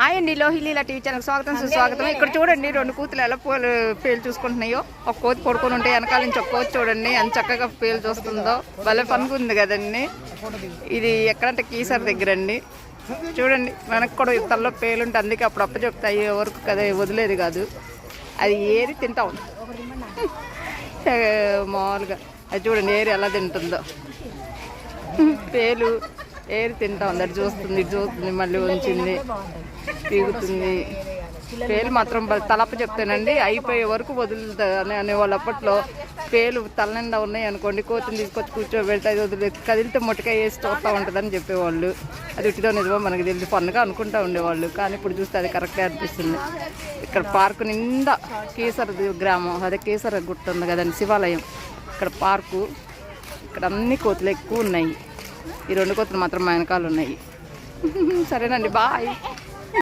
Hi అండి, లోహిలీలా TV ఛానల్కి స్వాగతం సుస్వాగతం. ఇక్కడ చూడండి 2 కూతులు ఎలా పేలు చూసుకుంటున్నాయో. ఒక కోతి పడుకొని ఉంటే వెనకాల నుంచి ఒక కోతి చూడండి ఎంత చక్కగా పేలు చూస్తుందో. భలే ఫన్గా ఉంది కదండి. ఇది ఎక్కడంటే కీసర్ దగ్గర అండి. చూడండి వెనక్కి కూడా తల్లో పేలుంటే అందుకే అప్పుడు అప్ప చెప్తాయి ఎవరికి కదా వదిలేది కాదు. అది ఏరి తింటా ఉంది మామూలుగా. అది చూడండి ఏరి ఎలా తింటుందో. పేలు ఏరి తింటా ఉంది. అది చూస్తుంది మళ్ళీ ఉంచింది పీగుతుంది. పేలు మాత్రం తలప చెప్తానండి అయిపోయే వరకు వదులుతా అనేవాళ్ళు. అప్పట్లో పేలు తలనిండా ఉన్నాయి అనుకోండి, కోతిని తీసుకొచ్చి కూర్చోబెడితే అది వదిలి కదిలితే మొట్టకాయ వేసి చూస్తూ ఉంటుందని చెప్పేవాళ్ళు. అది ఉట్టిదో నిజమో మనకి తెలిసి ఫన్గా అనుకుంటూ ఉండేవాళ్ళు. కానీ ఇప్పుడు చూస్తే అది కరెక్టే అనిపిస్తుంది. ఇక్కడ పార్కు నిండా కేసర గ్రామం, అదే కేసర గుట్ట ఉంది కదండి, శివాలయం. ఇక్కడ పార్కు, ఇక్కడ అన్ని కోతులు ఎక్కువ ఉన్నాయి. ఈ 2 కోతులు మాత్రం మా వెనకాల ఉన్నాయి. సరేనండి, బాయ్.